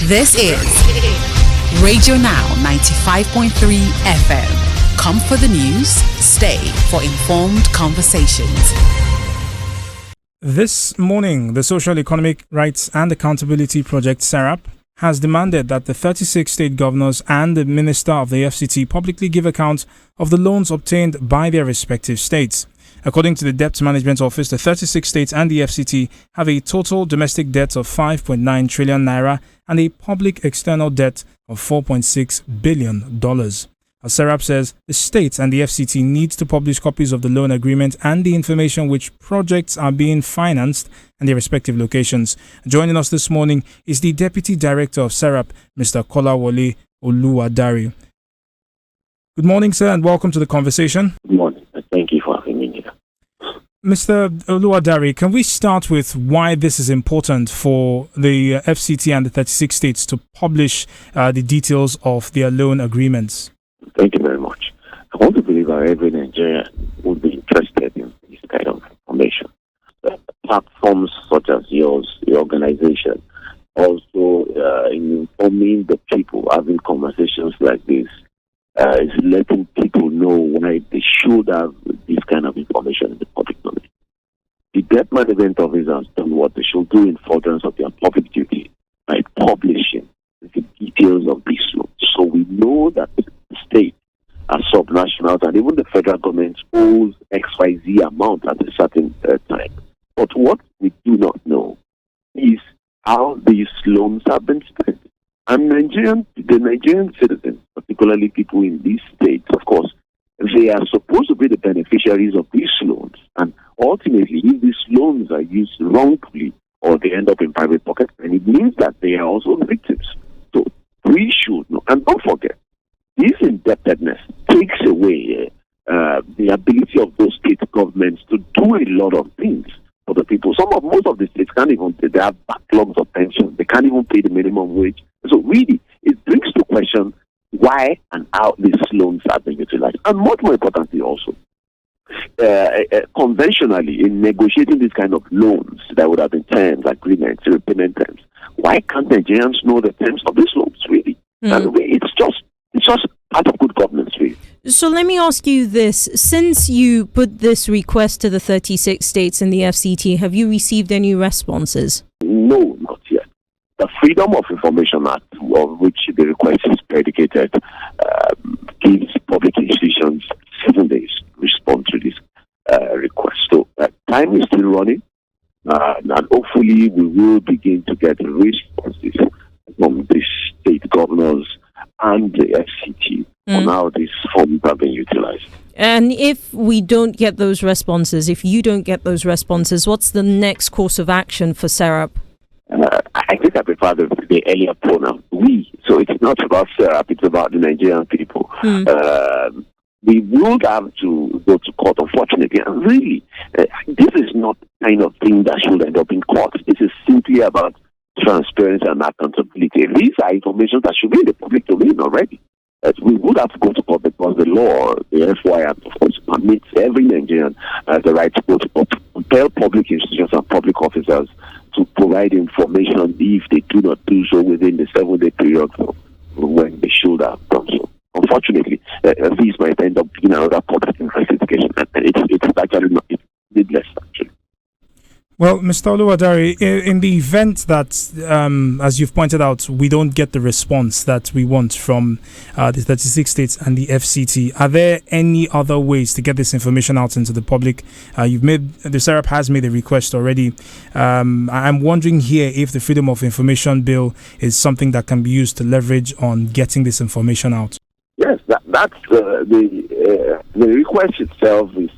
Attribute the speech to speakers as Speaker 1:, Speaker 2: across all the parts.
Speaker 1: This is Radio Now 95.3 FM. Come for the news, stay for informed conversations.
Speaker 2: This morning, the Socio-Economic Rights and Accountability Project, SERAP, has demanded that the 36 state governors and the Minister of the FCT publicly give account of the loans obtained by their respective states. According to the Debt Management Office, the 36 states and the FCT have a total domestic debt of 5.9 trillion naira and a public external debt of $4.6 billion. As SERAP says, the states and the FCT need to publish copies of the loan agreement and the information which projects are being financed and their respective locations. Joining us this morning is the Deputy Director of SERAP, Mr. Kolawole Oluwadare. Good morning, sir, and welcome to the conversation.
Speaker 3: Good morning. Thank you for having me here.
Speaker 2: Mr. Oluwadare, can we start with why this is important for the FCT and the 36 states to publish the details of their loan agreements?
Speaker 3: Thank you very much. I want to believe that every Nigerian would be interested in this kind of information. Platforms such as yours, the organization, also in informing the people, having conversations like this, is letting people know why they should have this kind of information in the public domain. The Debt Management Office has done what they should do in furtherance of their public duty by publishing the details of these loans. So we know that the state are subnationals and even the federal government owes XYZ amount at a certain time. But what we do not know is how these loans have been spent. And the Nigerian citizens, particularly people in these states, of course, they are supposed to be the beneficiaries of these loans. And ultimately, if these loans are used wrongfully or they end up in private pockets, then it means that they are also victims. So we should know. And don't forget, this indebtedness takes away the ability of those state governments to do a lot of things for the people. Most of the states can't even pay. They have backlogs of pensions. They can't even pay the minimum wage. So really, it brings to question why and how these loans are being utilized. And much more importantly also, conventionally, in negotiating this kind of loans, there would have been terms, agreements, repayment terms. Why can't Nigerians know the terms of these loans, really? And it's just part of good governance, really.
Speaker 4: So let me ask you this. Since you put this request to the 36 states and the FCT, have you received any responses?
Speaker 3: No, not yet. The Freedom of Information Act, of which the request is predicated, gives public institutions 7 days to respond to this request. So time is still running, and hopefully we will begin to get responses from the state governors and the FCT on how these funds are being utilized.
Speaker 4: And if we don't get those responses, if you don't get those responses, what's the next course of action for SERAP?
Speaker 3: I think I prefer the earlier pronoun, we. So it's not about SERAP, it's about the Nigerian people. We would have to go to court, unfortunately. And really, this is not the kind of thing that should end up in court. This is simply about transparency and accountability. These are information that should be in the public domain already. We would have to go to court because the law, the FY Act, of course, permits every Nigerian the right to go to court, to compel public institutions and public officers to provide information if they do not do so within the 7-day period when they should have done so. Unfortunately, these might end up being another public investigation, and it's actually not needless, actually.
Speaker 2: Well, Mr. Oluwadare, in the event that, as you've pointed out, we don't get the response that we want from the 36 states and the FCT, are there any other ways to get this information out into the public? The SERAP has made a request already. I'm wondering here if the Freedom of Information Bill is something that can be used to leverage on getting this information out.
Speaker 3: Yes, that's the request itself is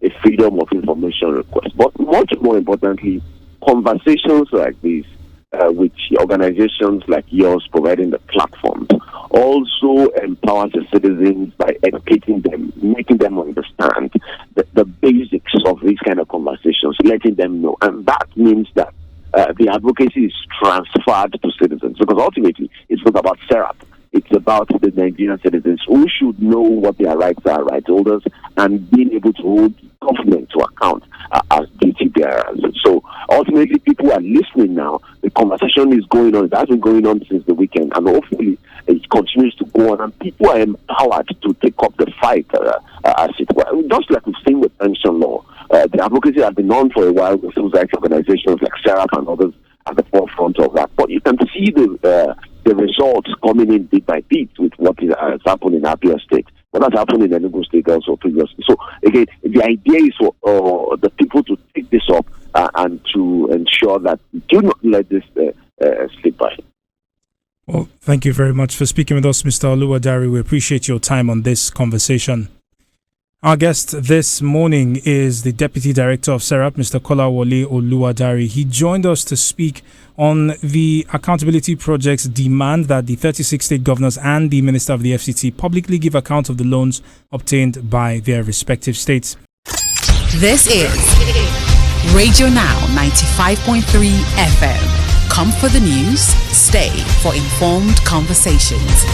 Speaker 3: a Freedom of Information request. But much more importantly, conversations like this, with organizations like yours providing the platforms, also empowers the citizens by educating them, making them understand the basics of these kind of conversations, letting them know. And that means that the advocacy is transferred to citizens, because ultimately it's not about SERAP. It's about the Nigerian citizens who should know what their rights are, right holders, and being able to hold government to account as duty bearers. So ultimately, people are listening now. The conversation is going on. It has been going on since the weekend, and hopefully it continues to go on, and people are empowered to take up the fight, as it were. Just like we've seen with pension law, the advocacy has been on for a while with civil rights organizations like SERAP and others at the forefront of that. But you can see the results coming in bit by bit with what has happened in Abia State. What has happened in Enugu State also previously. So again, the idea is for the people to take this up and to ensure that we do not let this slip by.
Speaker 2: Well, thank you very much for speaking with us, Mr. Oluwadari. We appreciate your time on this conversation. Our guest this morning is the Deputy Director of SERAP, Mr. Kolawole Oluwadari. He joined us to speak on the accountability project's demand that the 36 state governors and the Minister of the FCT publicly give account of the loans obtained by their respective states.
Speaker 1: This is Radio Now 95.3 FM. Come for the news, stay for informed conversations.